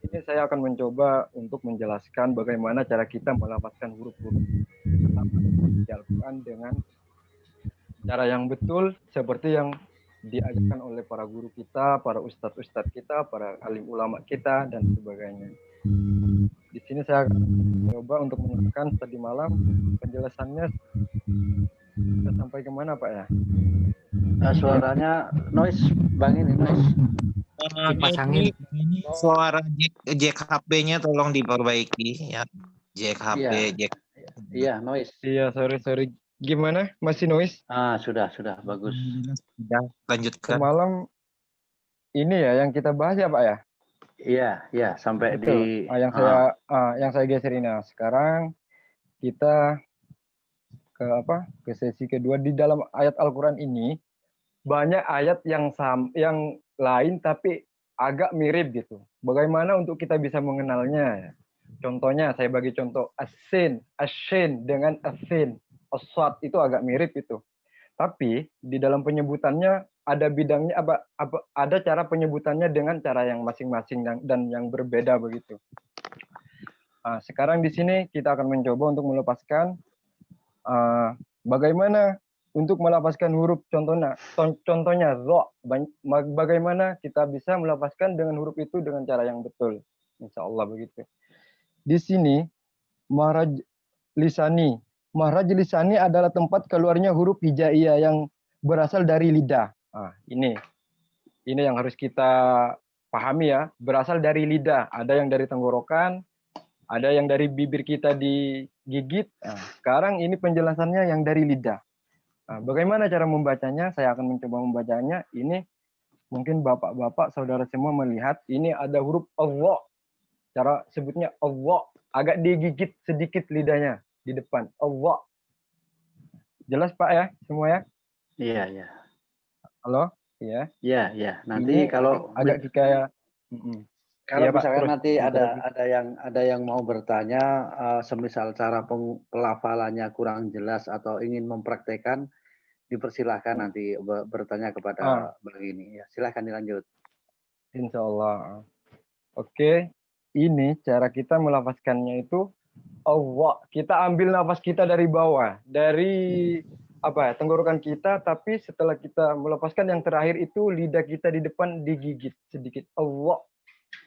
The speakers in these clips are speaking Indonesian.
Ini saya akan mencoba untuk menjelaskan bagaimana cara kita melafazkan huruf-huruf di Al-Quran dengan cara yang betul seperti yang diajarkan oleh para guru kita, para ustadz-ustadz kita, para alim ulama kita, dan sebagainya. Di sini saya akan mencoba untuk menerangkan tadi malam penjelasannya sampai kemana Pak ya? Suaranya noise, Bang, ini noise. Dipasangin. Ini suara jack HP-nya tolong diperbaiki ya. Jack HP, jack. Iya, noise. Iya, sorry. Gimana? Masih noise? Sudah bagus. Sudah, lanjutkan. Semalam ini ya yang kita bahas ya Pak ya? Iya, sampai betul. di Yang saya geser ini. Sekarang kita ke sesi kedua. Di dalam ayat Al-Qur'an ini banyak ayat yang lain tapi agak mirip gitu. Bagaimana untuk kita bisa mengenalnya? Contohnya saya bagi contoh asin, ashin dengan asin, aswat itu agak mirip itu. Tapi di dalam penyebutannya ada bidangnya ada cara penyebutannya dengan cara yang masing-masing dan yang berbeda begitu. Nah, sekarang di sini kita akan mencoba untuk melepaskan bagaimana untuk melafazkan huruf contohnya ro, bagaimana kita bisa melafazkan dengan huruf itu dengan cara yang betul. Insya Allah begitu. Di sini mahraj lisani adalah tempat keluarnya huruf hijaiyah yang berasal dari lidah. Ini yang harus kita pahami ya, berasal dari lidah. Ada yang dari tenggorokan, ada yang dari bibir kita digigit. Sekarang ini penjelasannya yang dari lidah. Bagaimana cara membacanya? Saya akan mencoba membacanya. Ini mungkin bapak-bapak, saudara semua melihat ini ada huruf Allah. Cara sebutnya Allah. Agak digigit sedikit lidahnya di depan. Allah. Jelas Pak ya semua ya? Iya. Halo? Iya. Iya. Nanti ini kalau agak kayak kalau iya, misalkan Pak, nanti ada yang mau bertanya, semisal cara pelafalannya kurang jelas atau ingin mempraktekkan, dipersilahkan nanti bertanya kepada Bang ini. Ya, silahkan dilanjut. Insya Allah. Oke, ini cara kita melafazkannya itu Allah. Kita ambil nafas kita dari bawah, dari tenggorokan kita, tapi setelah kita melepaskan yang terakhir itu lidah kita di depan digigit sedikit. Allah.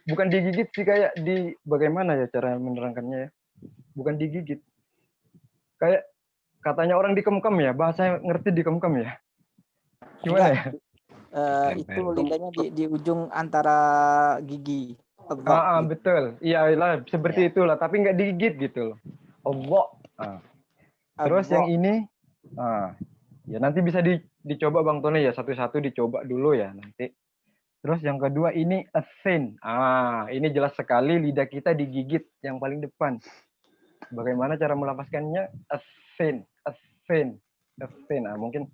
Bukan digigit sih, kayak bagaimana ya cara menerangkannya ya? Bukan digigit. Kayak katanya orang dikemkam ya, bahasa ngerti dikemkam ya? Gimana ya? Itu lidahnya di ujung antara gigi. Betul. Iyalah seperti itulah, tapi nggak digigit gitu loh. Allah. Terus yang ini ya nanti bisa dicoba Bang Tony ya, satu-satu dicoba dulu ya nanti. Terus yang kedua ini asin. Ini jelas sekali lidah kita digigit yang paling depan. Bagaimana cara melafazkannya? Asin. Mungkin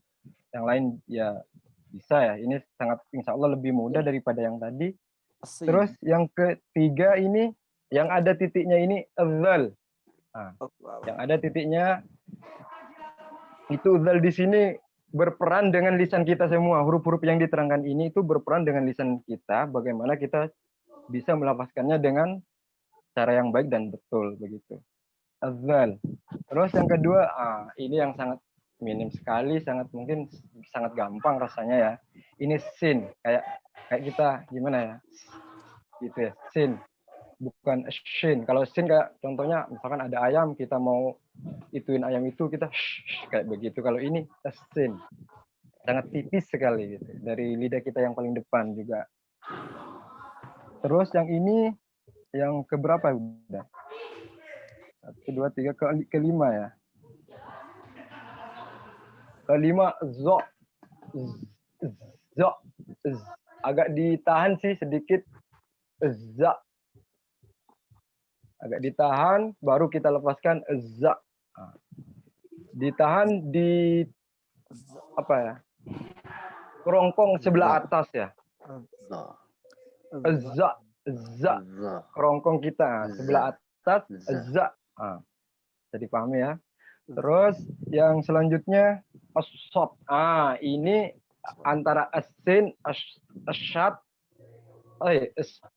yang lain ya bisa ya. Ini sangat insya Allah lebih mudah daripada yang tadi. Asin. Terus yang ketiga ini yang ada titiknya ini azal. Yang ada titiknya itu azal di sini berperan dengan lisan kita semua. Huruf-huruf yang diterangkan ini itu berperan dengan lisan kita. Bagaimana kita bisa melafazkannya dengan cara yang baik dan betul begitu. Azal. Terus yang kedua, ini yang sangat minim sekali, mungkin sangat gampang rasanya ya. Ini sin, kayak kita gimana ya? Gitu ya, sin. Bukan shin. Kalau shin kayak contohnya misalkan ada ayam, kita mau ituin ayam itu kita kayak begitu. Kalau ini sin. Sangat tipis sekali gitu. Dari lidah kita yang paling depan juga. Terus yang ini yang keberapa udah? 1, 2, 3, kelima ya. Kelima zo. Agak ditahan sih sedikit. Za. Agak ditahan baru kita lepaskan za. Ditahan di kerongkong sebelah atas ya. Za. Kerongkong kita sebelah atas za. Jadi paham ya. Terus yang selanjutnya as-sad. Ini antara asin, asyad,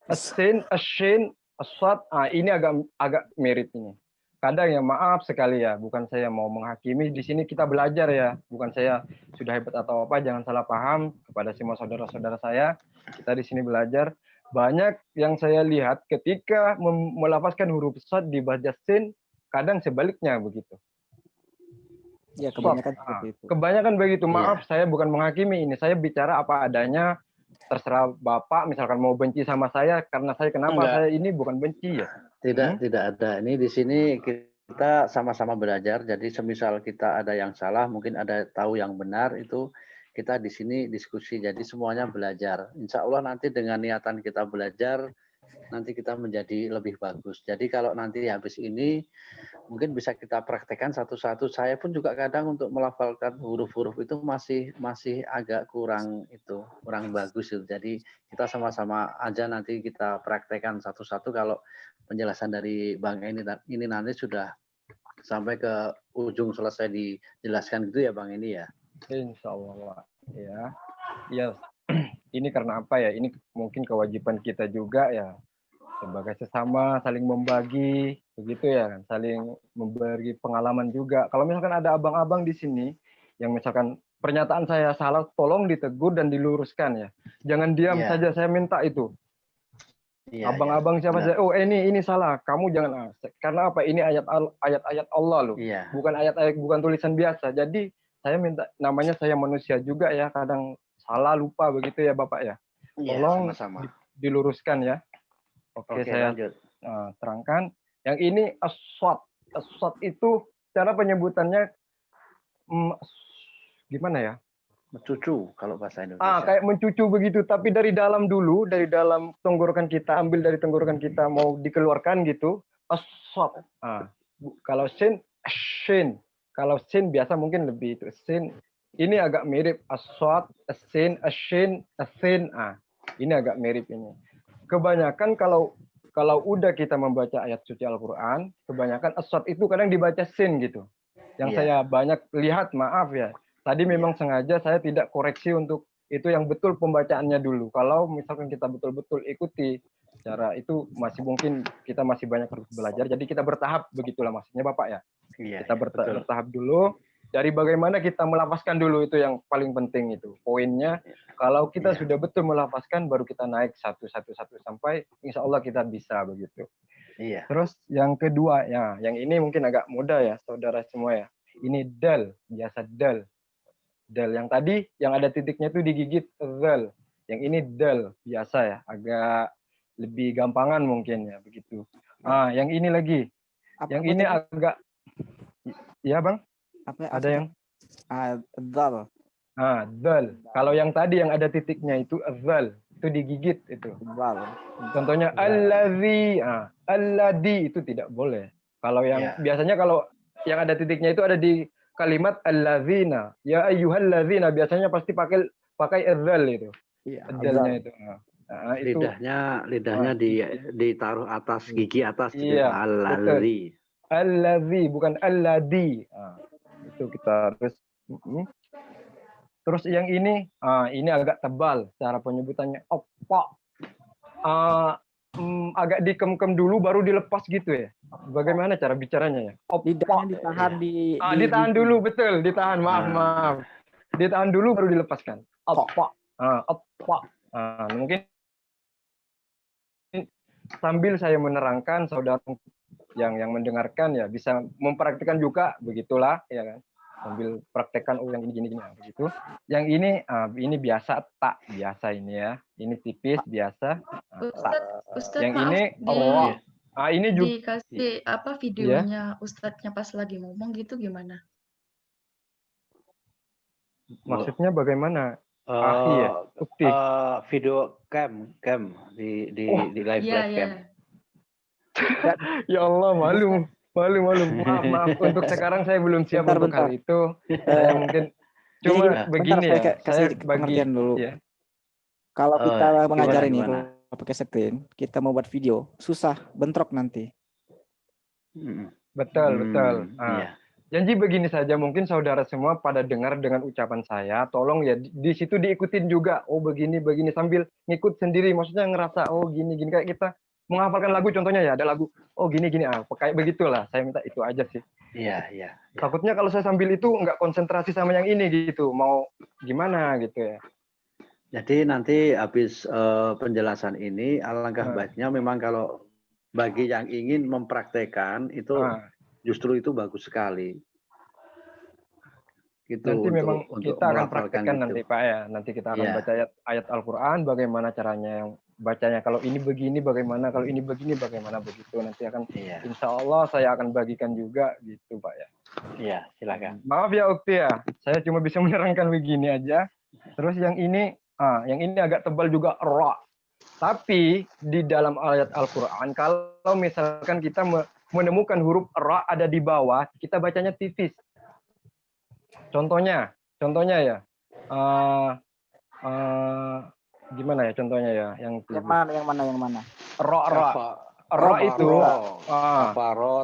Asin, ashin, aswat. Ini agak mirip ini. Kadang ya maaf sekali ya, bukan saya mau menghakimi. Di sini kita belajar ya, bukan saya sudah hebat atau apa. Jangan salah paham kepada semua saudara-saudara saya. Kita di sini belajar. Banyak yang saya lihat ketika melafazkan huruf sad dibaca sin, kadang sebaliknya begitu. Ya, kebanyakan seperti itu. Kebanyakan begitu. Maaf, saya bukan menghakimi ini. Saya bicara apa adanya. Terserah Bapak misalkan mau benci sama saya karena saya kenapa saya ini bukan benci ya. Tidak ada. Ini di sini kita sama-sama belajar. Jadi semisal kita ada yang salah, mungkin ada tahu yang benar, itu kita di sini diskusi. Jadi semuanya belajar. Insya Allah nanti dengan niatan kita belajar, nanti kita menjadi lebih bagus. Jadi kalau nanti habis ini mungkin bisa kita praktekkan satu-satu. Saya pun juga kadang untuk melafalkan huruf-huruf itu masih agak kurang bagus itu. Jadi kita sama-sama aja nanti kita praktekkan satu-satu. Kalau penjelasan dari Bang ini nanti sudah sampai ke ujung selesai dijelaskan gitu ya Bang ini ya. Insya Allah ya. Ini karena apa ya? Ini mungkin kewajiban kita juga ya. Sebagai sesama saling membagi begitu ya kan, saling membagi pengalaman juga. Kalau misalkan ada abang-abang di sini yang misalkan pernyataan saya salah, tolong ditegur dan diluruskan ya. Jangan diam saja, saya minta itu. Abang-abang siapa saja, oh ini salah, kamu jangan. Karena apa? Ini ayat-ayat Allah loh. Bukan ayat-ayat, bukan tulisan biasa. Jadi saya minta, namanya saya manusia juga ya, kadang salah lupa begitu ya Bapak ya. Tolong diluruskan ya. Oke, saya lanjut. Terangkan. Yang ini aswat. Aswat itu cara penyebutannya gimana ya? Mencucu kalau bahasa Indonesia. Kayak mencucu begitu, tapi dari dalam dulu, dari dalam tenggorokan kita, ambil dari tenggorokan kita mau dikeluarkan gitu. Aswat. Kalau sin, shin. Kalau sin biasa mungkin lebih itu. Sin. Ini agak mirip aswat, asin, ashin, asin. Ini agak mirip ini. Kebanyakan kalau udah kita membaca ayat suci Al-Quran, kebanyakan aswat itu kadang dibaca sin gitu. Yang saya banyak lihat, maaf ya. Tadi memang sengaja saya tidak koreksi untuk itu yang betul pembacaannya dulu. Kalau misalkan kita betul-betul ikuti cara itu, masih mungkin kita masih banyak harus belajar. Jadi kita bertahap, begitulah maksudnya Bapak ya. Kita bertahap dulu. Dari bagaimana kita melafazkan dulu, itu yang paling penting itu poinnya. Kalau kita sudah betul melafazkan, baru kita naik satu sampai insya Allah kita bisa begitu. Terus yang kedua ya, yang ini mungkin agak mudah ya saudara semua ya. Ini dal, biasa dal. Dal yang tadi yang ada titiknya itu digigit dal. Yang ini dal biasa ya, agak lebih gampangan mungkin ya begitu. Yang ini lagi. Yang ini agak ya Bang. Ada yang dal. Dal. Kalau yang tadi yang ada titiknya itu dal, itu digigit itu. Contohnya allazi, alladzi itu tidak boleh. Kalau yang biasanya kalau yang ada titiknya itu ada di kalimat allazina, ya ayyuhallazina, biasanya pasti pakai dal itu. Dalnya itu. Lidahnya ditaruh atas gigi atas gitu. Allazi. Allazi bukan alladzi. Itu kita harus terus yang ini agak tebal cara penyebutannya opa, agak dikem-kem dulu baru dilepas gitu ya. Bagaimana cara bicaranya ya? Lidahnya ditahan ditahan dulu, betul, ditahan, maaf ditahan dulu baru dilepaskan. Opa, mungkin sambil saya menerangkan, saudara yang mendengarkan ya bisa mempraktikkan juga, begitulah ya kan, sambil praktekkan yang ini gini begitu. Yang ini biasa tak biasa ini ya, ini tipis biasa. Ustadz, yang maaf, ini ini juga dikasih apa videonya Ustadznya pas lagi ngomong gitu gimana? Maksudnya bagaimana? Video cam di live cam. Ya Allah, malu. Maaf. Untuk sekarang saya belum siap untuk hal itu. Saya mungkin cuma begini ya. Saya bagi dulu. Ya. Kalau kita mengajar ini kalau pakai screen, kita mau buat video, susah, bentrok nanti. Betul. Janji begini saja, mungkin saudara semua pada dengar dengan ucapan saya, tolong ya di situ diikutin juga. Oh begini sambil ngikut sendiri, maksudnya ngerasa oh gini kayak kita menghafalkan lagu contohnya ya, ada lagu oh gini kayak begitulah. Saya minta itu aja sih. Iya. Takutnya kalau saya sambil itu nggak konsentrasi sama yang ini gitu, mau gimana gitu ya. Jadi nanti habis penjelasan ini, alangkah baiknya memang kalau bagi yang ingin mempraktekkan itu justru itu bagus sekali. Gitu, nanti memang untuk kita akan praktekkan gitu. nanti Pak ya. Nanti kita akan baca ayat Al-Quran, bagaimana caranya yang bacanya. Kalau ini begini bagaimana, kalau ini begini bagaimana, begitu. Nanti akan insya Allah saya akan bagikan juga gitu Pak ya. Iya, silakan. Maaf ya Ukti ya, saya cuma bisa menerangkan begini aja. Terus yang ini agak tebal juga ra. Tapi di dalam ayat Al-Quran, kalau misalkan kita menemukan huruf ra ada di bawah, kita bacanya tipis. Contohnya ya, gimana ya contohnya ya? Yang mana? Ra itu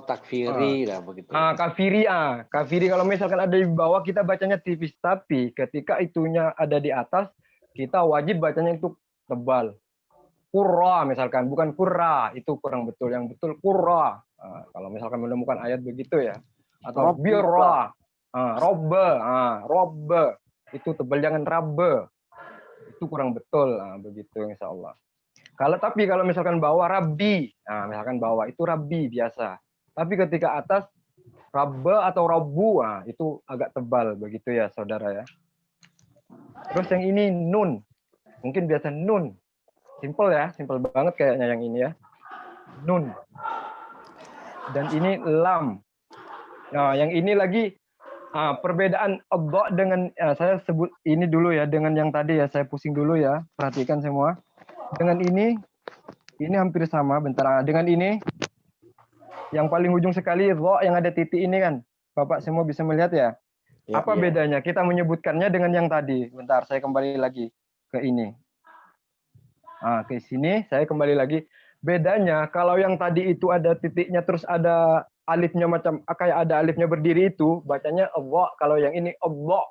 takfiri lah begitu. Kafiri kalau misalkan ada di bawah kita bacanya tipis, tapi ketika itunya ada di atas kita wajib bacanya itu tebal. Qurra misalkan, bukan qurra, itu kurang betul. Yang betul qurra. Kalau misalkan menemukan ayat begitu ya. Atau birra, robbe, itu tebal, jangan rabbe. Itu kurang betul, begitu insya Allah. Tapi kalau misalkan bawah rabbi, misalkan bawah itu rabbi biasa. Tapi ketika atas rabbe atau rabbu, itu agak tebal begitu ya saudara ya. Terus yang ini nun, mungkin biasa nun. Simple ya, simple banget kayaknya yang ini ya. Nun. Dan ini lam. Nah, yang ini lagi perbedaan adha dengan saya sebut ini dulu ya, dengan yang tadi ya, saya pusing dulu ya. Perhatikan semua. Dengan ini hampir sama, bentar. Dengan ini yang paling ujung sekali dha yang ada titik ini kan. Bapak semua bisa melihat ya. Apa bedanya? Kita menyebutkannya dengan yang tadi. Bentar, saya kembali lagi ke ini. Ke sini saya kembali lagi. Bedanya kalau yang tadi itu ada titiknya terus ada alifnya macam kayak ada alifnya berdiri itu bacanya Allah. Kalau yang ini Allah.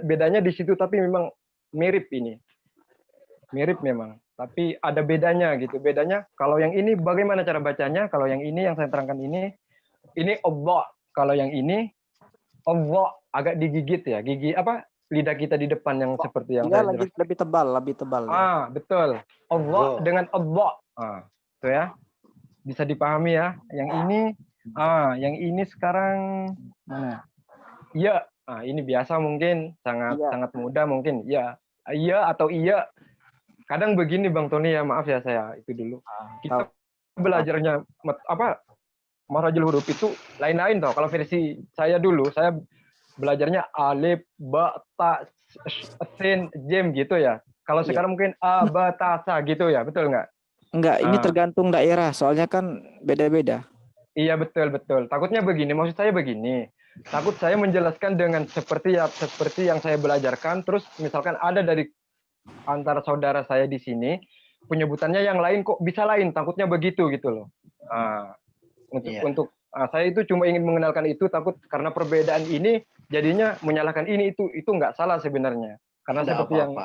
Bedanya di situ, tapi memang mirip ini. Mirip memang, tapi ada bedanya gitu. Bedanya kalau yang ini bagaimana cara bacanya? Kalau yang ini yang saya terangkan ini Allah. Kalau yang ini Allah agak digigit ya. Gigi apa? Lidah kita di depan yang seperti yang saya jelaskan. Lebih tebal. Betul. Allah dengan Allah. Itu ya. Bisa dipahami ya. Yang ini sekarang mana? Iya. Ini biasa mungkin, sangat mudah mungkin. Ya. Iya atau iya. Kadang begini Bang Tony ya, maaf ya saya itu dulu. Kita belajarnya Makhrajul huruf itu lain-lain toh. Kalau versi saya dulu, saya belajarnya alif, ba, ta, sin, jim gitu ya. Kalau sekarang mungkin a, ba, ta, sa gitu ya, betul nggak? Enggak, ini tergantung daerah, soalnya kan beda-beda. Iya betul. Takutnya begini, maksud saya begini. Takut saya menjelaskan dengan seperti yang saya belajarkan, terus misalkan ada dari antara saudara saya di sini penyebutannya yang lain kok bisa lain, takutnya begitu gitu loh. Untuk saya itu cuma ingin mengenalkan itu, takut karena perbedaan ini jadinya menyalahkan ini itu nggak salah sebenarnya, karena seperti yang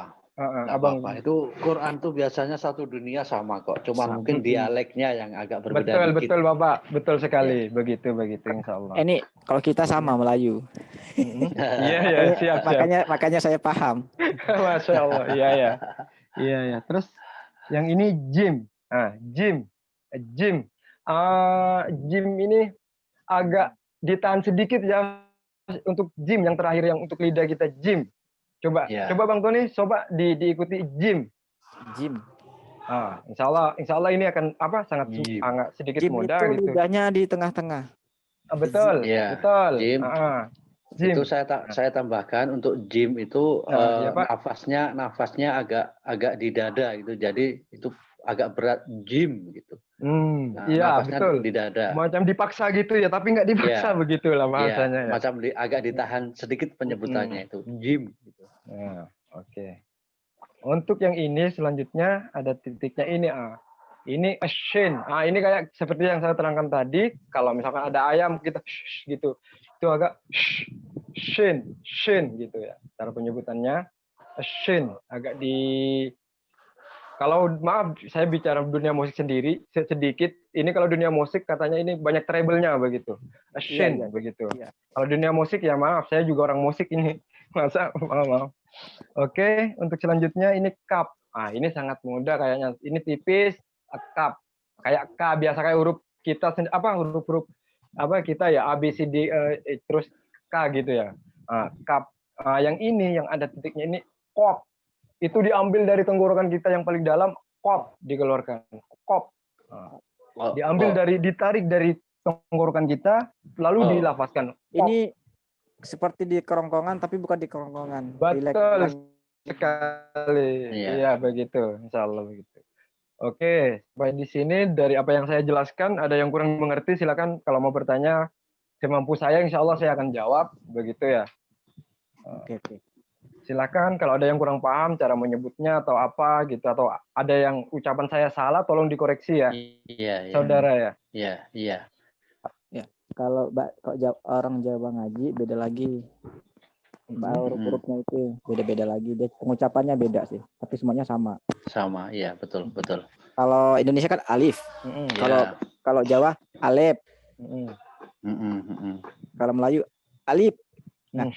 abang itu Quran tuh biasanya satu dunia sama kok, cuma mungkin dialeknya yang agak berbeda. Betul Bapak, betul sekali. Begitu insya Allah. Ini kalau kita sama Melayu. Iya siap. Makanya saya paham. Masya Allah. Iya. Terus yang ini jim. Jim ini agak ditahan sedikit ya untuk jim yang terakhir, yang untuk lidah kita jim. Coba Bang Tony, coba diikuti jim. Insya Allah ini akan sangat sedikit jim mudah itu gitu. Lidahnya di tengah-tengah. Betul. Jim. Itu saya tambahkan untuk jim itu nafasnya agak di dada gitu. Jadi itu agak berat jim gitu. Iya betul. Di dada. Macam dipaksa gitu ya, tapi nggak dipaksa begitulah bahasanya. Macam agak ditahan sedikit penyebutannya itu jim. Gitu. Oke. Untuk yang ini selanjutnya ada titiknya ini Ini shin. Ini kayak seperti yang saya terangkan tadi. Kalau misalkan ada ayam kita gitu. itu agak shin gitu ya. Cara penyebutannya shin agak di kalau maaf saya bicara dunia musik sendiri sedikit. Ini kalau dunia musik katanya ini banyak treble-nya begitu. Shin Iya. begitu. Iya. Kalau dunia musik ya maaf saya juga orang musik ini. Masa maaf. Oke, untuk selanjutnya ini cup. Ah, ini sangat mudah kayaknya. Ini tipis, cup. Kayak K biasa kayak huruf kita huruf-huruf apa kita ya A B C D terus K gitu ya. Cup. Yang ini yang ada titiknya ini kop. Itu diambil dari tenggorokan kita yang paling dalam, kop dikeluarkan. Kop. Diambil ditarik dari tenggorokan kita lalu dilafazkan. Kop. Ini seperti di kerongkongan tapi bukan di kerongkongan. Betul sekali. Iya begitu, insya Allah begitu. Oke, baik di sini dari apa yang saya jelaskan ada yang kurang mengerti silakan kalau mau bertanya semampu saya insya Allah saya akan jawab begitu ya. Oke. Silakan kalau ada yang kurang paham cara menyebutnya atau apa gitu atau ada yang ucapan saya salah tolong dikoreksi ya. Iya. Saudara ya. Iya. Kalau orang Jawa ngaji beda lagi. Huruf-hurufnya itu beda-beda lagi. Dia pengucapannya beda sih, tapi semuanya sama. Sama, iya betul. Kalau Indonesia kan alif. Kalau Jawa alif. Kalau Melayu alif. Nah,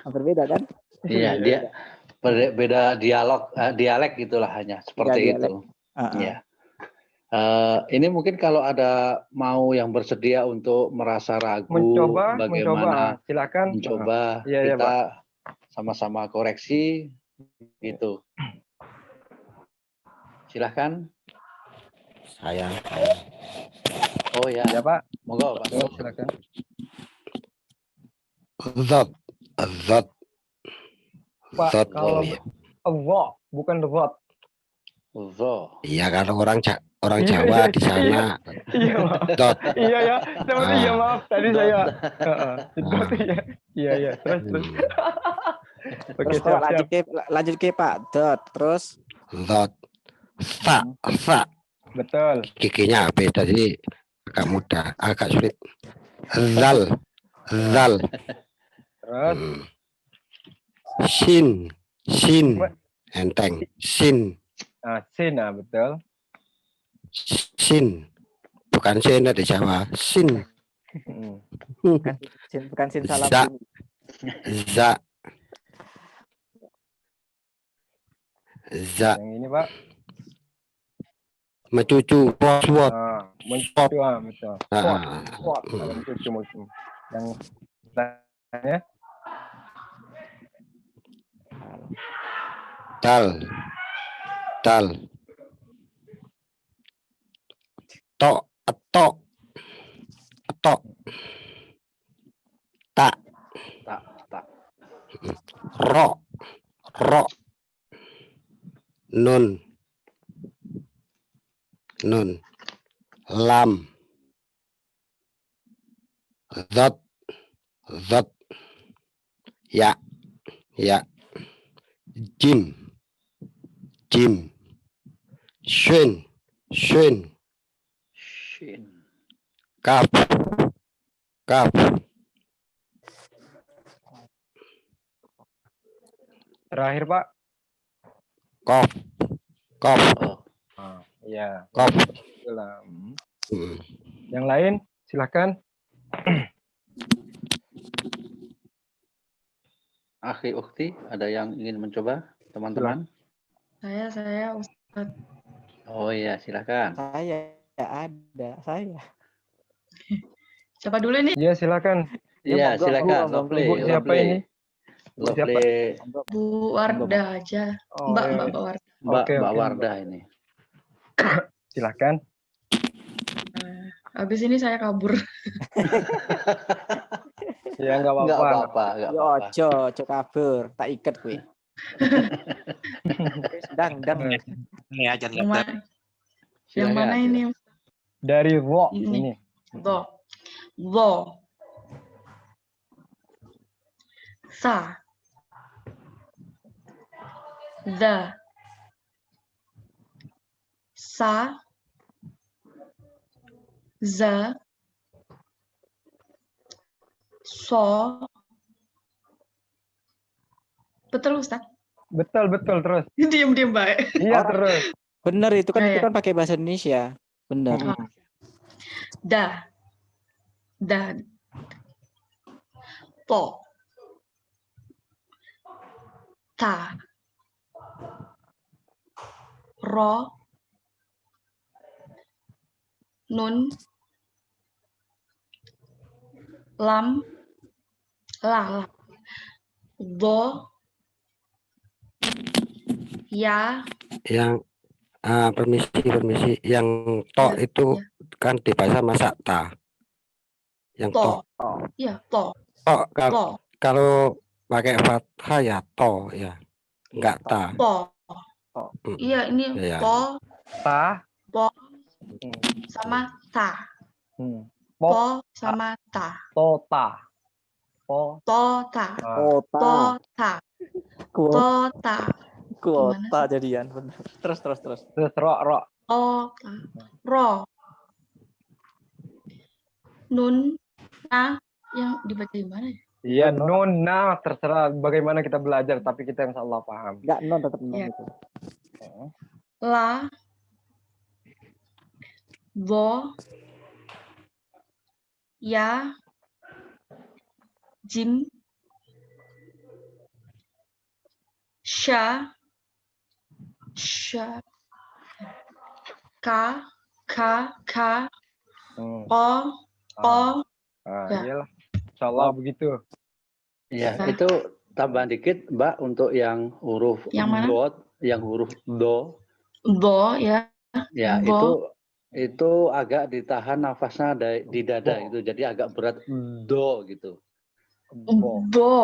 hampir beda kan? Iya, dia beda dialek gitulah hanya seperti itu. Iya. Ini mungkin kalau ada mau yang bersedia untuk merasa ragu bagaimana silakan mencoba kita sama-sama koreksi itu. Silakan. Saya. Oh ya. Ya Pak. Monggo Pak. Silakan. Zat. Pak, kalau Allah bukan zat. Iya kalau orang Jawa di sana. Iya maaf. Iya ya, seperti iya maaf tadi saya. Iya. Terus. Oke, siap. Lanjut ke Pak. Dot terus. Dot. Sa. Betul. Giginya beda sih agak mudah, agak sulit. Zal. Terus. Sin. Enteng. Sin. Sin betul. Sin. Bukan sin di Jawa. Sin. Bukan sin salam. Za. Yang ini Pak. Mencucu. Swat. Mencucu betul. Swat. Mencucu. Yang lainnya. Tal. Tok. Tak. Ro. Nun. Lam. Zat. Ya. Jim. Shin. Kaf. Terakhir Pak. Kof. Iya. Kof. Yang lain silakan. Akhi Ukti, ada yang ingin mencoba teman-teman? Saya Ustaz. Oh iya, silakan. Saya. Siapa dulu nih? Iya, silakan. Iya, silakan. Bu siapa ini? Bu Wardah aja. Mbak Wardah. Mbak Wardah ini. Silakan. Habis ini saya kabur. Ya enggak apa-apa. Ojo kabur, tak ikat gue. Dang. Yang mana ini? Dari ro ini. Ro. Sa. The. Sa. Za. so. Betul Ustaz? Betul terus. Diam-diam baik. Iya Orang- terus. Bener itu kan Iya. pakai bahasa Indonesia. Bener. Mm-mm. Da. Po. Ta. Ro. Nun. Lam. La. Bo. Ya. Yang permisi. Yang to Ya, itu ya. kan dibaca masa ta. Yang to. To. Iya, to. To kal- Po. kalau pakai fathah ya to ya. Enggak ta. Po. Mm, Iya, ini ya. po. Ta. Po Mm. sama ta. Hmm. Po. Po sama ta. Tota. Po. To ta. Ah. Kota. To ta. Kuota. To ta. Kuota jadian. Bener. Terus. Terus ro. To ta. Ro. Nun. Na. Yang dibaca gimana ya? Iya, Non. nah terserah bagaimana kita belajar, tapi kita insya Allah paham. Enggak non tetap non Iya. itu. La. Bo. Ya. Jim. Sha. Ka. Hmm. O. Ah, Ya. iyalah. Insya Allah begitu. Ya, Nah. itu tambahan dikit, Mbak, untuk yang huruf Yang mana? dot, yang huruf do, Bo ya. ya Bo. itu agak ditahan nafasnya di dada Bo. itu, jadi agak berat do gitu. Bo. Bo.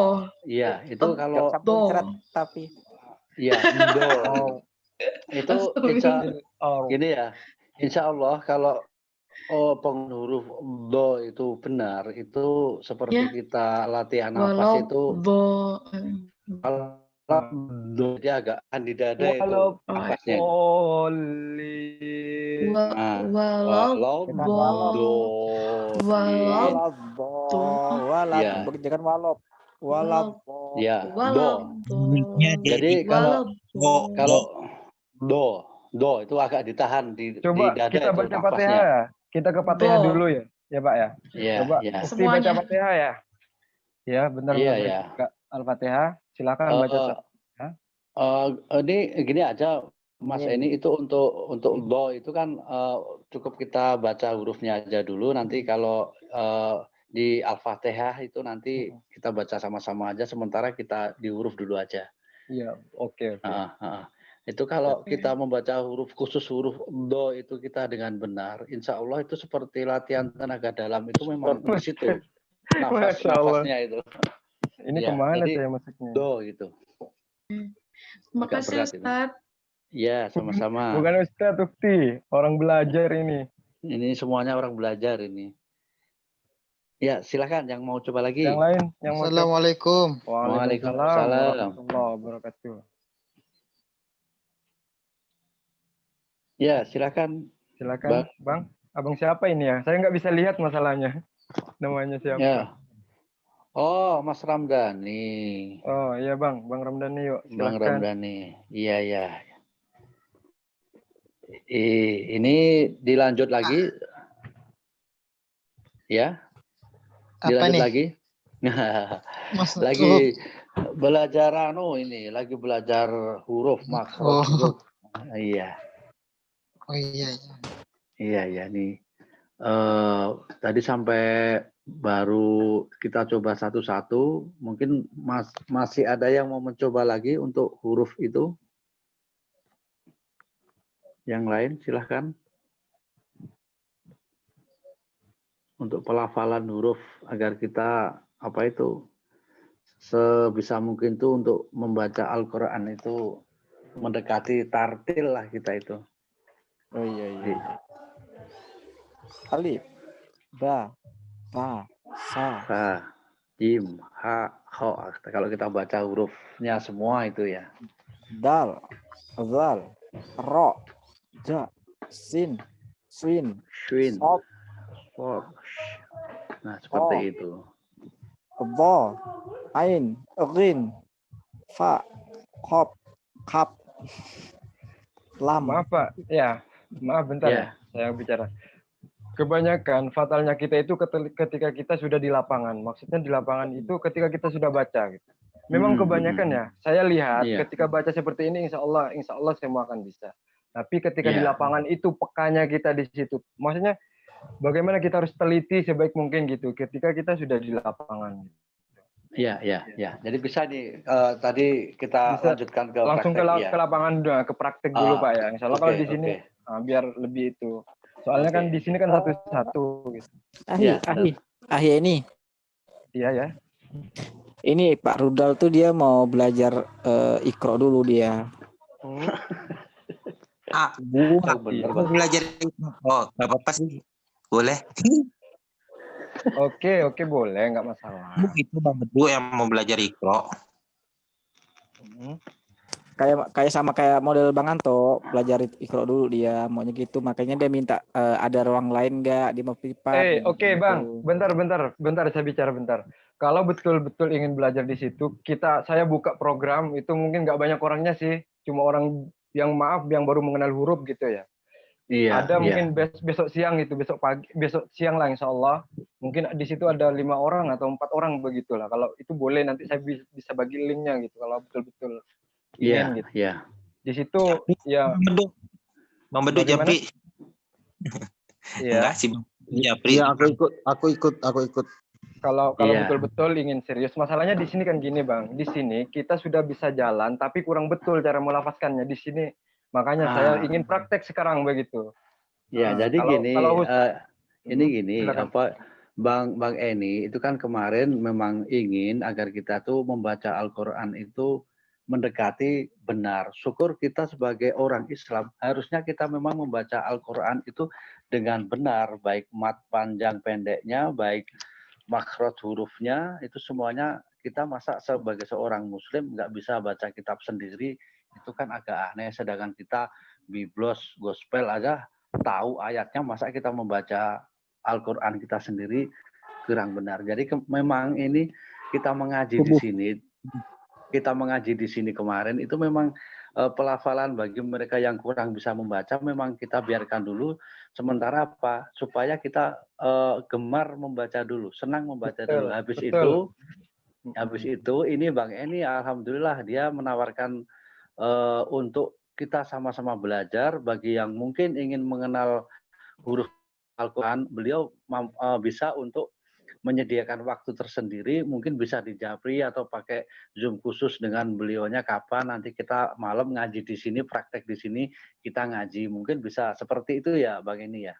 Iya, itu Oh, kalau Bo. Tapi ya do Oh. itu gini ya, insya Allah kalau penghuruf do itu benar, itu seperti Ya. kita latihan Walau nafas itu bo. kalau do dia agak di dada itu Walau nafasnya. Oli. Nah, Walau walau do, Walau walab Ya. jangan walop. Walab. ya do. Walau Jadi Walau kalau do itu agak ditahan di Coba dada kita itu baca nafasnya. Fatihah ya. Kita ke Fatihah Bo. dulu ya. Ya Pak ya. Iya, Coba iya. Ukti Semuanya. baca Fatihah ya. Ya benar Iya, benar. iya. Al-Fatihah. Silakan baca. Ini gini aja, Mas Eni, itu untuk do itu kan cukup kita baca hurufnya aja dulu. Nanti kalau di Al-Fatihah itu nanti kita baca sama-sama aja. Sementara kita di huruf dulu aja. Iya, oke. Itu kalau kita membaca khusus huruf do itu kita dengan benar, insya Allah itu seperti latihan tenaga dalam, itu memang di situ Masya Allah. nafasnya itu. Ini Ya, kemana jadi saya masuknya? do gitu. Terima Agak kasih berat ini. Ustaz. Ya, sama-sama. Bukan Ustadz Ukti, orang belajar ini. Ini semuanya orang belajar ini. Ya, silakan yang mau coba lagi. Yang lain yang mau coba. Assalamualaikum. Waalaikumsalam Waalaikumsalam. warahmatullahi wabarakatuh. Ya, silakan. Silakan, Bang. Abang siapa ini ya? Saya nggak bisa lihat masalahnya. Namanya siapa? Ya. Oh, Mas Ramdhani. Oh iya Bang, Bang Ramdhani yuk. Silakan. Bang Ramdhani. Iya, ya. Ini dilanjut lagi. Ya. Apa Dilanjut nih? lagi. Mas, Lagi belajar ini, lagi belajar huruf makhraj huruf. Iya. Oh iya. Iya nih. Tadi sampai baru kita coba satu-satu. Mungkin masih ada yang mau mencoba lagi untuk huruf itu. Yang lain silahkan. Untuk pelafalan huruf agar kita sebisa mungkin tuh untuk membaca Al-Quran itu mendekati tartil lah kita itu. Oh iya. Alif, ba, ta, sa, jim, ha, kho. Kalau kita baca hurufnya semua itu ya. dal, zal, ro, ja, sin, Shin, sop, Nah, seperti itu. Dha, Ain, Ghin, Fa, Qaf, Kaf, Lam. Maaf Pak, ya, maaf bentar Ya. ya, saya bicara. Kebanyakan fatalnya kita itu ketika kita sudah di lapangan. Maksudnya di lapangan itu ketika kita sudah baca. Gitu. Memang kebanyakan ya, saya lihat Iya. ketika baca seperti ini, insya Allah semua akan bisa. Tapi ketika di Iya. lapangan itu pekanya kita di situ. Maksudnya bagaimana kita harus teliti sebaik mungkin gitu ketika kita sudah di lapangan. Iya, iya, iya. Jadi bisa tadi kita Bisa lanjutkan ke langsung praktek, ya. ke lapangan, ke praktek dulu Pak ya. Insya Allah kalau Oke, di sini oke. biar lebih itu. Soalnya kan Oke. di sini kan satu-satu gitu. Iya, Ahi ini. Iya ya. Ini Pak Rudal tuh dia mau belajar Iqra dulu dia. Gua Oh, bener, mau Bang. belajar. Oh, nggak apa-apa sih. Boleh. Oke, boleh, nggak masalah. Itu Bang Bedu yang mau belajar Iqra. Kayak sama kayak model Bang Anto, belajar Iqra dulu dia, maunya gitu. Makanya dia minta ada ruang lain enggak di Mafipat. Oke, Bang. Bentar saya bicara bentar. Kalau betul-betul ingin belajar di situ, saya buka program itu mungkin nggak banyak orangnya sih, cuma orang yang baru mengenal huruf gitu ya. Iya, Ada iya. mungkin besok siang itu, besok siang lah insya Allah. Mungkin di situ ada 5 orang atau 4 orang begitulah. Kalau itu boleh nanti saya bisa bagi linknya gitu. Kalau betul-betul Iya, ingin gitu. iya. Di situ ya. Bang Bedu Bagaimana? Japri. Iya. Enggak sih Bang Japri. Iya, aku ikut. Kalau Iya. betul-betul ingin serius, masalahnya di sini kan gini Bang. Di sini kita sudah bisa jalan, tapi kurang betul cara melafazkannya di sini. Makanya saya ingin praktek sekarang begitu. Ya, Nah, jadi ini gini, silakan. Bang Eni itu kan kemarin memang ingin agar kita tuh membaca Al-Quran itu mendekati benar. Syukur kita sebagai orang Islam, harusnya kita memang membaca Al-Quran itu dengan benar, baik mat panjang pendeknya, baik makhraj hurufnya, itu semuanya kita masa sebagai seorang Muslim nggak bisa baca kitab sendiri, itu kan agak aneh. Sedangkan kita biblos, gospel aja tahu ayatnya, masa kita membaca Al-Quran kita sendiri kurang benar. Jadi memang ini kita mengaji di sini kemarin itu memang pelafalan bagi mereka yang kurang bisa membaca memang kita biarkan dulu sementara apa supaya kita gemar membaca dulu, senang membaca dulu. Habis itu ini Bang Eni alhamdulillah dia menawarkan untuk kita sama-sama belajar. Bagi yang mungkin ingin mengenal huruf Al-Quran, beliau bisa untuk menyediakan waktu tersendiri, mungkin bisa di Japri atau pakai Zoom khusus dengan beliaunya kapan, nanti kita malam ngaji di sini, praktek di sini, kita ngaji. Mungkin bisa seperti itu ya Bang Eni ya?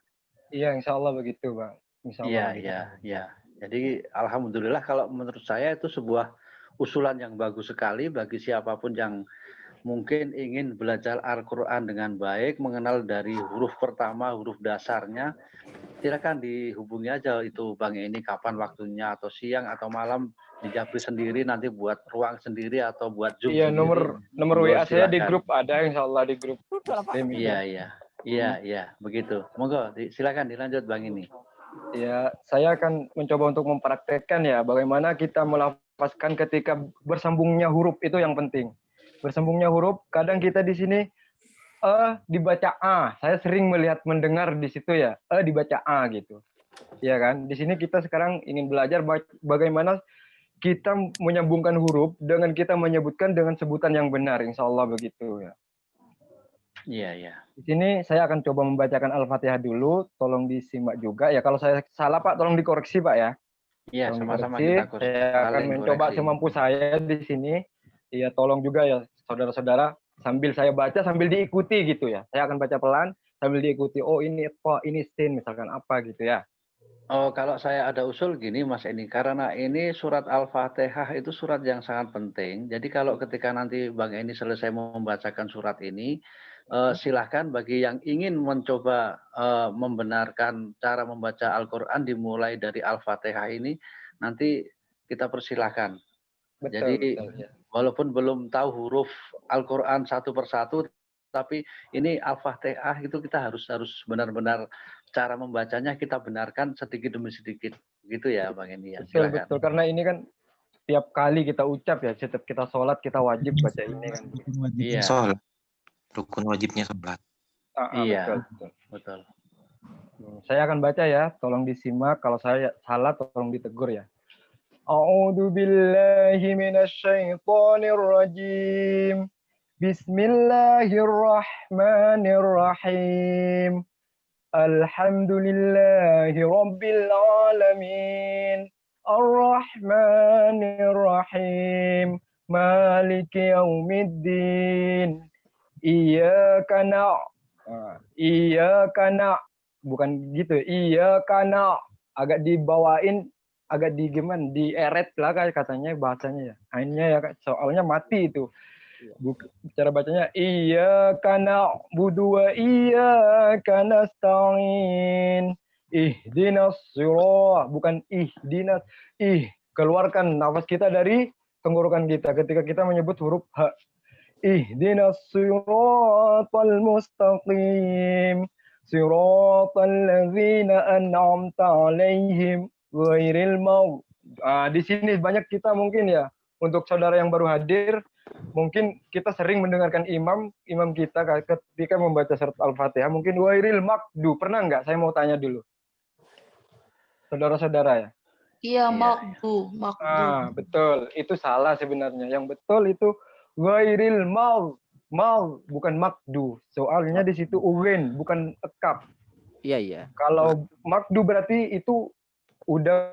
Iya, insya Allah begitu Bang. Insya Allah Iya. Jadi alhamdulillah kalau menurut saya itu sebuah usulan yang bagus sekali bagi siapapun yang mungkin ingin belajar Al-Quran dengan baik, mengenal dari huruf pertama, huruf dasarnya, silakan dihubungi aja itu Bang Eni kapan waktunya, atau siang atau malam di Japri sendiri, nanti buat ruang sendiri atau buat Zoom Iya, sendiri. nomor WA saya di grup ada, insya Allah di grup. Iya, begitu. Monggo, silakan dilanjut Bang Eni. Ya, saya akan mencoba untuk mempraktekkan ya bagaimana kita melafazkan ketika bersambungnya huruf itu yang penting. Bersambungnya huruf, kadang kita di sini dibaca A. Saya sering mendengar di situ ya, dibaca A gitu. Ya kan? Di sini kita sekarang ingin belajar bagaimana kita menyambungkan huruf dengan kita menyebutkan dengan sebutan yang benar, insya Allah begitu ya. Iya. Di sini saya akan coba membacakan Al-Fatihah dulu, tolong disimak juga ya. Kalau saya salah Pak, tolong dikoreksi Pak ya. Iya, sama-sama kita koreksi. Saya akan mencoba semampu saya di sini. Iya, tolong juga ya saudara-saudara, sambil saya baca sambil diikuti gitu ya. Saya akan baca pelan sambil diikuti. Oh ini apa, ini sin misalkan apa gitu ya. Oh, kalau saya ada usul gini Mas Eni, karena ini surat Al-Fatihah itu surat yang sangat penting. Jadi kalau ketika nanti Bang Eni selesai membacakan surat ini, silahkan bagi yang ingin mencoba membenarkan cara membaca Al-Quran dimulai dari Al-Fatihah ini, nanti kita persilahkan. Jadi walaupun belum tahu huruf Al-Quran satu persatu, tapi ini Al-Fatihah itu kita harus benar-benar cara membacanya kita benarkan sedikit demi sedikit. Gitu ya Bang Hendy ya. Betul, Silakan. betul. Karena ini kan tiap kali kita ucap ya, setiap kita sholat kita wajib baca ini kan. Rukun wajibnya Iya. sholat. Rukun wajibnya sholat. Iya. Betul, betul. Betul. Saya akan baca ya, tolong disimak. Kalau saya salah tolong ditegur ya. A'udzu billahi minasyaitonir rajim. Bismillahirrahmanirrahim. Alhamdulillahi rabbil alamin. Ar-Rahmanir-Rahim. Maliki yaumiddin. Iyyaka bukan gitu. Iyyaka agak dibawain, agak gimana? Dieret lah katanya bahasanya ya. Akhirnya ya soalnya mati itu. Cara bacanya iyyaka na'budu wa iyyaka nasta'in. Ihdinas shirat, bukan ihdinas. Keluarkan nafas kita dari tenggorokan kita ketika kita menyebut huruf H. Ihdinas shiratal mustaqim. Shiratal ladzina an'amta 'alaihim ghairil maghdubi. Di sini banyak kita mungkin ya, untuk saudara yang baru hadir, mungkin kita sering mendengarkan imam kita ketika membaca surat Al-Fatihah, mungkin ghairil maghdubi. Pernah nggak? Saya mau tanya dulu. Saudara-saudara ya. Iya, makdu. Betul. Itu salah sebenarnya. Yang betul itu ghairil bukan makdu. Soalnya di situ uwen, bukan ekap. Iya. Kalau makdu berarti itu udah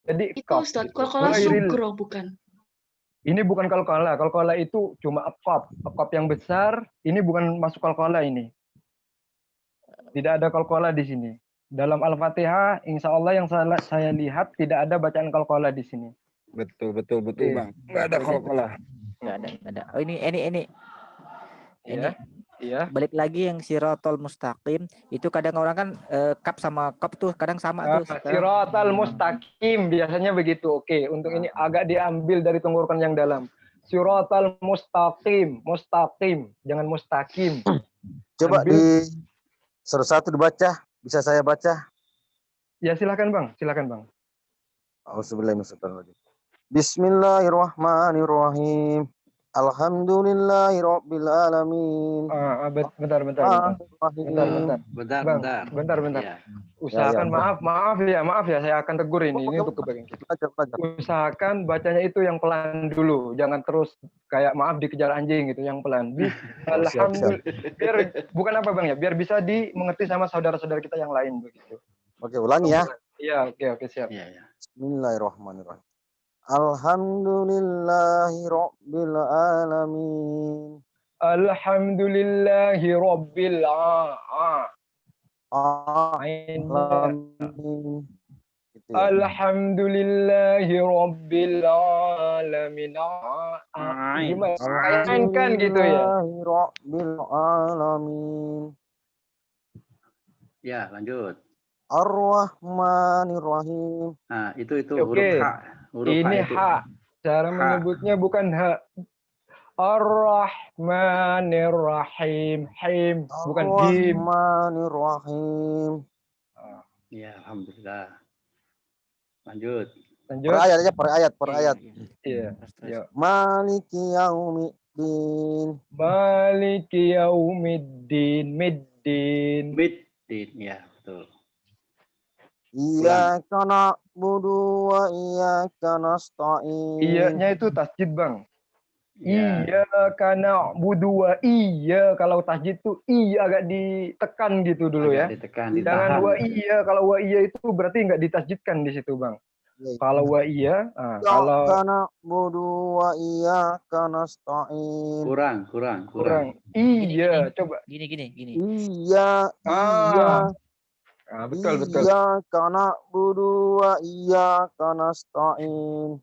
jadi Itu ekap. Ustaz, kalkala sugro bukan? Ini bukan kalkala. Kalkala itu cuma ekap yang besar. Ini bukan masuk kalkala ini. Tidak ada kalkala di sini. Dalam Al-Fatihah, insya Allah yang saya lihat tidak ada bacaan kalkala di sini. Betul Bang. Nggak ada kolkolah. Nggak ada. Oh ini. Iya. Balik lagi yang sirotol mustaqim itu kadang orang kan kap sama kop tuh kadang sama tuh. Sirotol mustaqim biasanya begitu. Oke, untuk ini agak diambil dari tenggorokan yang dalam. Sirotol mustaqim, jangan mustaqim. Coba di surat 1 dibaca. Bisa saya baca? Ya silakan Bang. Auzubillahiminasyaitonirrajim. Bismillahirrahmanirrahim. Alhamdulillahirabbil alamin. Bentar. Ya. Usahakan maaf ya, saya akan tegur ini untuk kebaikan kita. Usahakan bacanya itu yang pelan dulu, jangan terus kayak maaf dikejar anjing gitu, yang pelan. Alhamdulillah. Biar bukan apa Bang ya, biar bisa dimengerti sama saudara-saudara kita yang lain begitu. Oke, ulangi ya. Iya, oke siap. Iya. Bismillahirrahmanirrahim. Alhamdulillahirabbil alamin. Alhamdulillahirabbil alamin. Alhamdulillahirabbil alamin. Gimana? Kayak gitu ya. Alhamdulillahirabbil alamin. Ya, lanjut. Ar-Rahmanir-Rahim. Nah, itu huruf H. Ini H. Cara menyebutnya bukan H. Ar-Rahmanir-Rahim. Bukan him. Ar-Rahmanir-Rahim. Ya, alhamdulillah. Lanjut. Per ayat. Iya. Maliki yaumiddin. Maliki yaumiddin. Middin, ya, betul. Iyyaka na'budu wa iyyaka nasta'in. Iya-nya itu tasjid, Bang. Ya. Iyyaka na'budu wa iya. Kalau tasjid itu iya agak ditekan gitu dulu ya. Ditekan, Jangan wa iya. Kalau wa iya itu berarti nggak ditasjidkan di situ, Bang. Kalau wa iya, kalau Iyyaka na'budu wa iyyaka nasta'in. Kurang. Iya, coba. Gini. Iya. Betul. Iyyaka na'budu wa iyyaka nasta'in.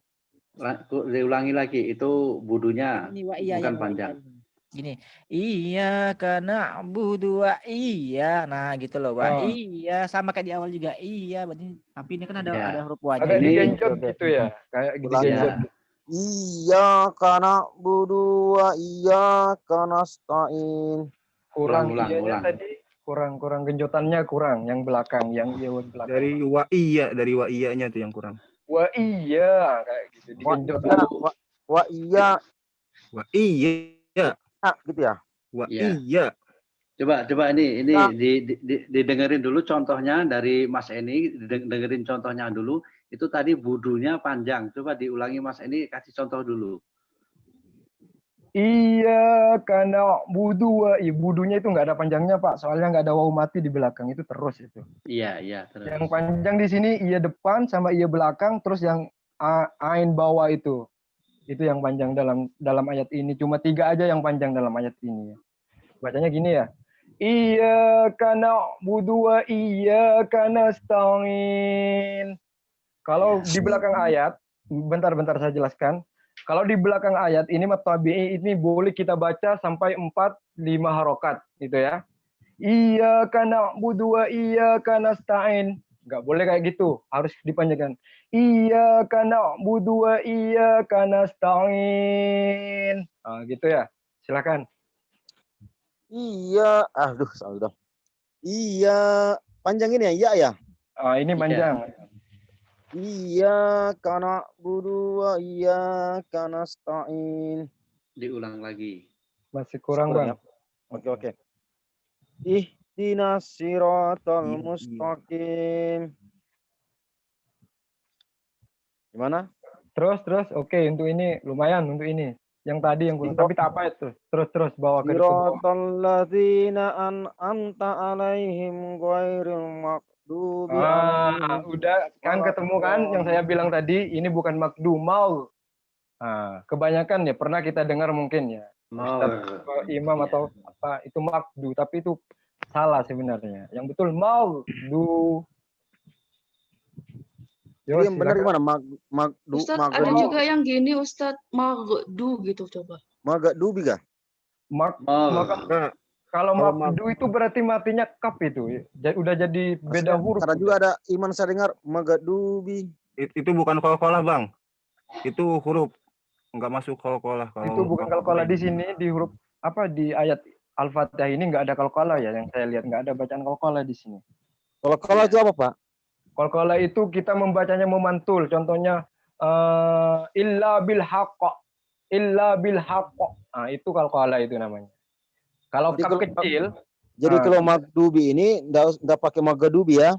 Diulangi lagi, itu budunya bukan panjang. Gini, iya karena na'budu wa iya. Nah, gitu loh, Pak. Iya, sama kayak di awal juga. Iya, berarti tapi ini kan ada huruf wajib. Agak digenjot gitu ya. Kayak digenjot. Iyyaka na'budu wa iyyaka nasta'in. Kurang Ulang. tadi. kurang genjotannya kurang yang belakang, yang belakang. Dari wa iya-nya tuh yang kurang. Wah iya kayak gitu digenjot dulu. Wa iya Wah, iya. gitu ya. Wah, Iya. iya. Coba ini Nah. didengerin dulu contohnya dari Mas Eni, dengerin contohnya dulu. Itu tadi budunya panjang. Coba diulangi Mas Eni, kasih contoh dulu. Iya karena budunya itu nggak ada panjangnya Pak, soalnya nggak ada wawu mati di belakang itu terus itu. Iya, terus. Yang panjang di sini iya depan sama iya belakang, terus yang ain bawah itu yang panjang dalam ayat ini. Cuma 3 aja yang panjang dalam ayat ini. Bacanya gini ya. Iya karena budu iya karena nasta'in. Kalau di belakang ayat, bentar saya jelaskan. Kalau di belakang ayat ini tabi'i ini boleh kita baca sampai 4-5 harokat gitu ya. Iya karena budu iya karena nasta'in. Nggak boleh kayak gitu, harus dipanjangkan. Iya karena budu iya karena nasta'in. Gitu ya. Silakan. Iya, aduh salah dong. Iya, panjang ini ya, iya ya. Ini panjang. Iya karena berdua, iya karena stain. Diulang lagi. Masih kurang Bang. Ya. Oke. Ihdinas siratal mustaqim. Gimana? Terus, oke untuk ini lumayan untuk ini. Yang tadi yang kurang, tapi tak apa itu. Terus bawa ke bawah. Siratal ladzina an'amta alaihim ghairil maghdubi alaihim. Udah kan ketemu kan yang saya bilang tadi, ini bukan makdu mau. Kebanyakan ya pernah kita dengar mungkin ya. Ustaz, imam atau apa itu makdu, tapi itu salah sebenarnya. Yang betul mau du. Jadi yang benar gimana? Magdu. Ustaz, ada juga yang gini Ustaz, magdu gitu coba. Magdubi kah? Kalau magdu itu berarti matinya kaf itu. Udah jadi beda huruf. Karena juga ada iman saya dengar magdubi. Itu bukan qalqalah, Bang. Itu huruf. Enggak masuk qalqalah. Itu bukan qalqalah di sini di huruf apa di ayat Al-Fatihah ini enggak ada qalqalah ya yang saya lihat, enggak ada bacaan qalqalah di sini. Qalqalah itu apa, Pak? Qalqalah itu kita membacanya memantul. Contohnya illa bil haqq. Itu qalqalah itu namanya. Kalau kaf kecil. Jadi kalau magdubi ini enggak pakai magdubi ya?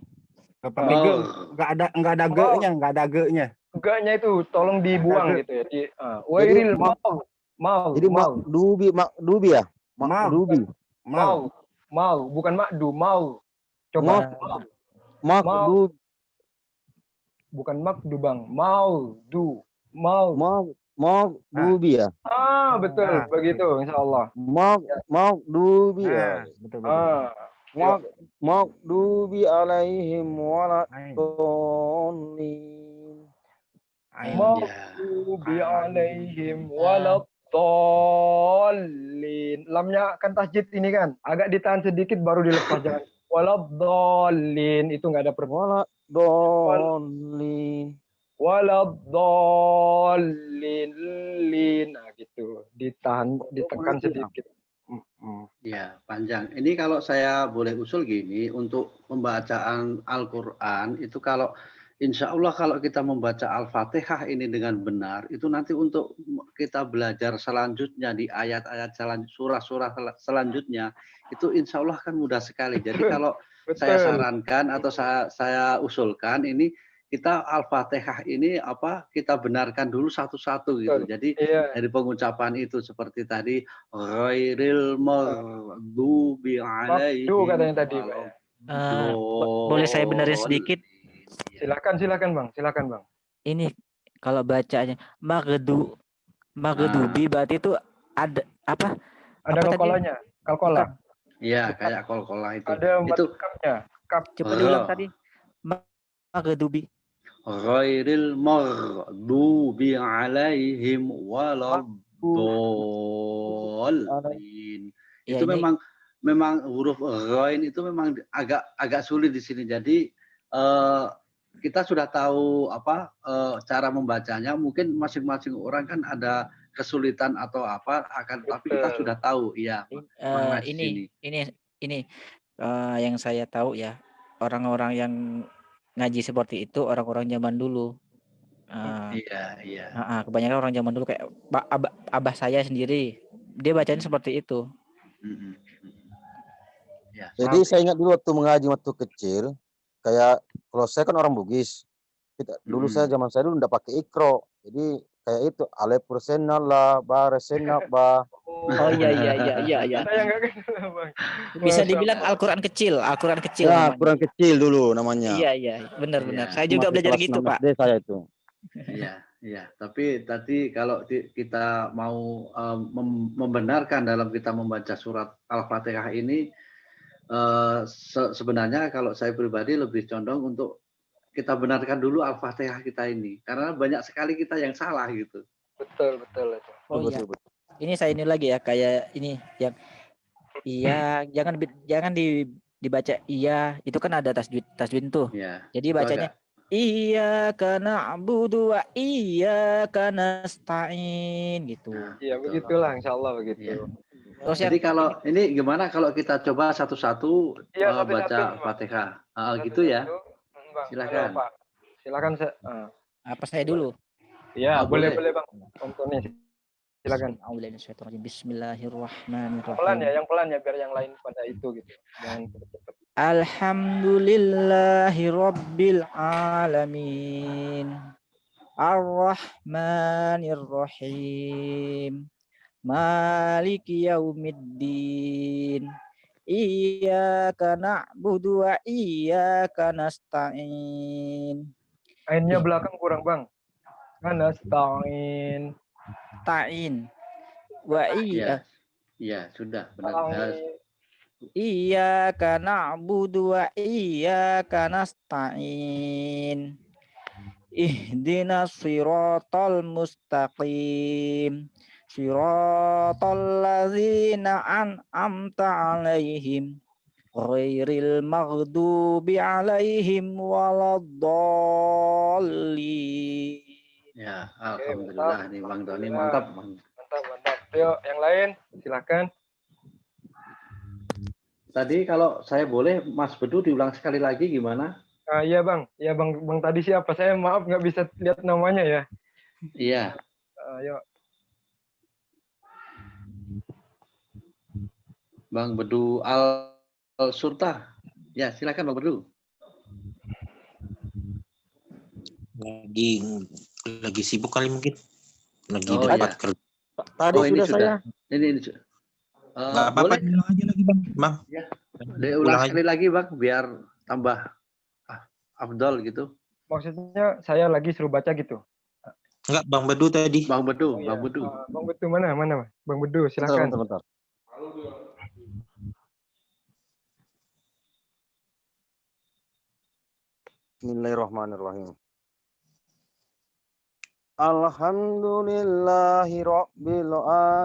Enggak ada ge-nya. Ge-nya itu tolong dibuang gitu ya. Wairil mau. Jadi magdubi ya? Magdubi. Mau, bukan makdu, mau. Coba. Magdubi. Bukan makdu Bang, magdubi ya. Betul, begitu insyaallah. Magdubi ya. Betul. Magdubi alaihim waladdallin. Magdubi alaihim waladdallin. Lamnya kan tasjid ini kan, agak ditahan sedikit baru dilepas jangan. Waladdallin itu enggak ada perbedaan. Waladdallin. Nah gitu, ditekan sedikit. Ya, panjang. Ini kalau saya boleh usul gini, untuk pembacaan Al-Quran itu kalau insya Allah kalau kita membaca Al-Fatihah ini dengan benar, itu nanti untuk kita belajar selanjutnya di ayat-ayat surah-surah selanjutnya, itu insya Allah kan mudah sekali. Jadi kalau saya sarankan atau saya usulkan ini, kita Al-Fatihah ini kita benarkan dulu satu-satu gitu. Jadi dari pengucapan itu seperti tadi ghairil maghdubi alaihim. Katanya tadi. Boleh saya benerin sedikit? Silakan Bang. Ini kalau bacanya maghdubi berarti itu ada apa? Ada qalqalahnya, qalqalah. Iya, kayak qalqalah itu. Ada itu kapnya. Coba diulang tadi. Maghdubi. Ghairil maghdubi alaihim waladdallin. Itu memang huruf ghain itu memang agak sulit di sini. Jadi kita sudah tahu cara membacanya. Mungkin masing-masing orang kan ada kesulitan atau tapi kita sudah tahu ya. Ini Yang saya tahu ya, orang-orang yang ngaji seperti itu orang-orang zaman dulu. Iya. Kebanyakan orang zaman dulu kayak abah saya sendiri, dia bacanya seperti itu. Ya. Jadi saya ingat dulu waktu mengaji waktu kecil, kayak kalau saya kan orang Bugis. Dulu zaman saya dulu enggak pakai ikro. Jadi kayak itu Alepursenal lah, Baresenal bah. Oh iya. Saya nggak kenal, Bang. Bisa Masya dibilang Allah. Al-Quran kecil Ya, namanya. kurang kecil dulu namanya. Iya, benar. Iya. Saya juga Masih belajar kelas gitu, 6 Pak. SD saya itu. Iya. Tapi tadi kalau kita mau membenarkan dalam kita membaca surat Al-Fatihah ini, sebenarnya kalau saya pribadi lebih condong untuk kita benarkan dulu Al-Fatihah kita ini, karena banyak sekali kita yang salah gitu. Betul itu. Oh iya. Betul. Ini saya ini lagi ya, kayak ini yang iya, jangan dibaca iya, itu kan ada tasjwid tuh. Iya. Jadi bacanya iyyaka na'budu wa iyyaka nasta'in gitu. Iya, begitulah, insyaallah begitu. Iya. Terus Jadi kalau ini gimana kalau kita coba satu-satu baca Fatihah, gitu ya? Silakan. Pak. Silakan apa saya dulu? Ya, boleh Bang. Om Tony. Silakan. Bismillahirrahmanirrahim. Yang pelan ya biar yang lain pada itu gitu. Jangan cepet-cepet. Alhamdulillahi rabbil alamin. Ar-Rahmanir-Rahim. Maliki yaumiddin. Iyyaka na'budu wa iyyaka nasta'in. Ainnya belakang kurang, Bang. Nasta'in. Ta'in. Wa iya. Iya, sudah benar. Iyyaka na'budu wa iyyaka nasta'in. Ihdinas siratal mustaqim. Siratal ladzina an'amta 'alaihim ghairil maghdubi 'alaihim waladdallin. Ya, alhamdulillah nih Bang Doni, mantap. Yuk, yang lain silakan. Tadi kalau saya boleh Mas Bedu diulang sekali lagi gimana? Iya Bang, Bang tadi siapa? Saya maaf nggak bisa lihat namanya ya. Iya. Yuk. Bang Bedu Al-Surta. Ya, silakan Bang Bedu. Lagi sibuk kali mungkin. Lagi dapat kerja. Tadi sudah saya. Ini Nggak apa-apa, diulang aja lagi Bang. Ya. Diulang sekali lagi Bang, biar tambah afdol gitu. Maksudnya saya lagi suruh baca gitu. Enggak, Bang Bedu tadi. Bang Bedu. Bang Bedu mana? Bang Bedu, silakan. Bentar. Bismillahirrahmanirrahim. Alhamdulillahi rabbil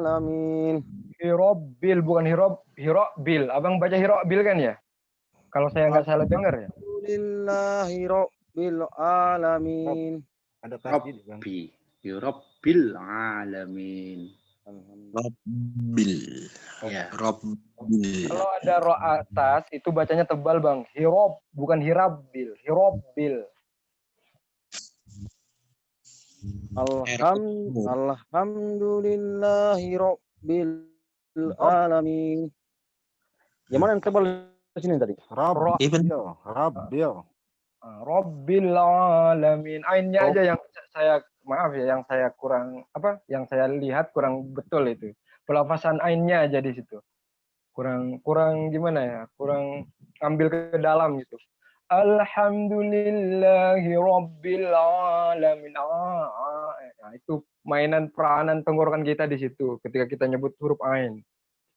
alamin. Hirobil bukan Hirobil. Abang baca Hirobil kan ya? Kalau saya nggak salah dengar ya. Alhamdulillahi rabbil alamin. Ada tasjid Bang. Rabbil alamin. Rabbil. Ya. Rabbil. Kalau ada ro atas itu bacanya tebal Bang. Hirob bukan Hirabil. Hirobil. Alhamdulillahi rabbil alamin. Yang mana yang tebal di sini tadi? Rabbil alamin. Ainnya aja yang saya yang saya kurang yang saya lihat kurang betul itu. Pelafasan ainnya aja di situ. Kurang gimana ya? Kurang ambil ke dalam gitu. Alhamdulillahi rabbil alamin. Nah, itu mainan peranan tenggorokan kita di situ ketika kita nyebut huruf ain.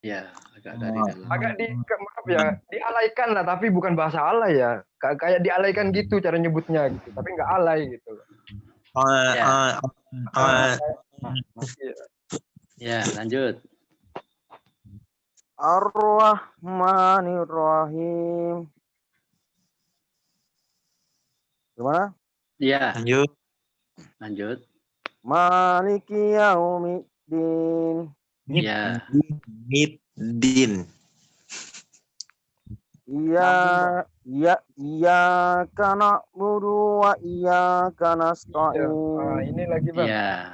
Ya, agak dari dalam. Agak maaf ya, dialaikan lah, tapi bukan bahasa alay ya. Kayak dialaikan gitu cara nyebutnya gitu, tapi nggak alay gitu. Ya, lanjut. Ar-Rahmanir-Rahim. Gimana? Ya. Lanjut. Maliki yaumiddin. Ya. Middin. Iya karena na'budu wa iyyaka Nah, nasta'in. ini lagi Bang. Ya.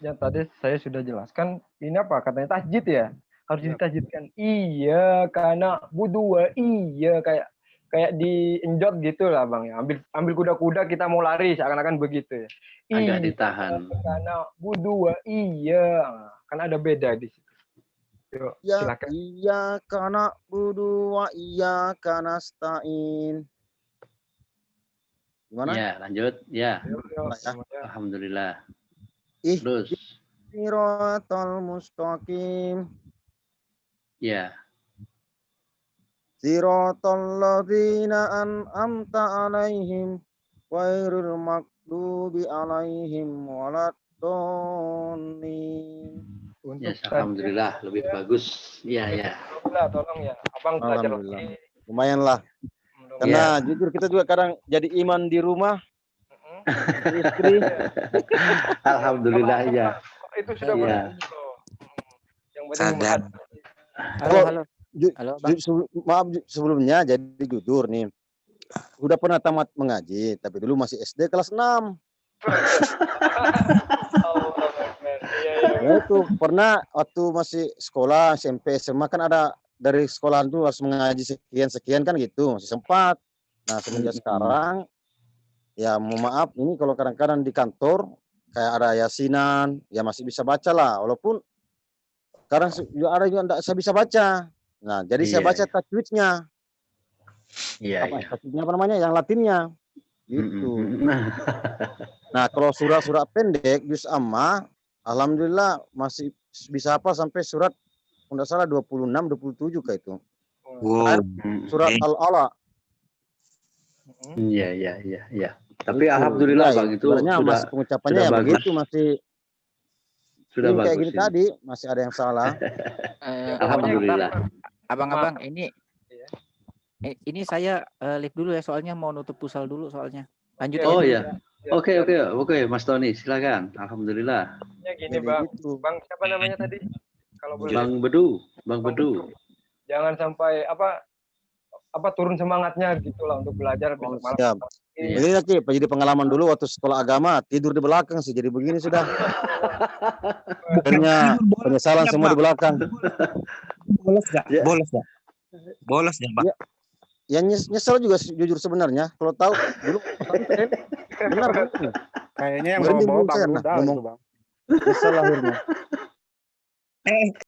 Yang tadi saya sudah jelaskan, ini apa katanya tasjid ya? Harus Ya. ditasjidkan. Iya karena budu iya kayak dienjot gitu lah Bang ya. Ambil kuda-kuda kita mau lari seakan-akan begitu ya. Agak ditahan. Karena budu iya. Kan ada beda di situ. Yuk, silakan. Iya karena na'budu wa iyyaka nasta'in. Gimana? Ya, lanjut. Ya. Yuk, semuanya. Alhamdulillah. Ih, Terus. siratal mustaqim. Ya. Siratal ladzina an'amta 'alaihim ghairil maghdubi 'alaihim waladdallin. Ya, alhamdulillah lebih bagus. Ya, ya. Tolong ya. Abang belajar Alhamdulillah. lagi. Lumayan lah. Karena jujur kita juga kadang jadi iman di rumah. Istri. Alhamdulillah ya. Itu sudah Ya. Yang penting Sadar. Halo. Halo, Bang. Maaf sebelumnya jadi jujur nih. Udah pernah tamat mengaji, tapi dulu masih SD kelas 6. Ya itu pernah waktu masih sekolah SMP SMA kan ada dari sekolahan tuh harus mengaji sekian kan gitu, masih sempat. Nah semenjak sekarang ya mohon maaf ini kalau kadang-kadang di kantor kayak ada yasinan ya masih bisa baca lah, walaupun kadang juga ada juga enggak saya bisa baca. Nah jadi saya baca tajwidnya. Iya. Tajwidnya apa namanya yang Latinnya gitu. Nah kalau surat-surat pendek juz amma alhamdulillah masih bisa apa sampai surat enggak salah 26 27 kayak itu. Wow. Surat Al-Ala. Iya. Tapi alhamdulillah Bang itu sudah masih pengucapannya ya bagus. begitu masih sudah bagus. Kayak gini ini. tadi masih ada yang salah. Alhamdulillah. Abang-abang ini saya live dulu ya soalnya mau nutup pusal dulu soalnya. Lanjut Oh aja. ya. Oke, Mas Tony, silakan. Alhamdulillah. Ya gini Bang. Bang siapa namanya tadi? Kalau boleh. Bang Bedu. Jangan sampai turun semangatnya gitulah untuk belajar besok malam. Siap. Ini lagi jadi pengalaman dulu waktu sekolah agama tidur di belakang sih jadi begini sudah. Akhirnya penyesalan semua di belakang. Bolos nggak? Bolos ya Bang. Ya nyesel juga jujur sebenarnya kalau tahu dulu benar kan? Kayaknya yang Berhenti bawa belum saya Bang nah, Rudal ngomong. itu Bang. Nyesel akhirnya.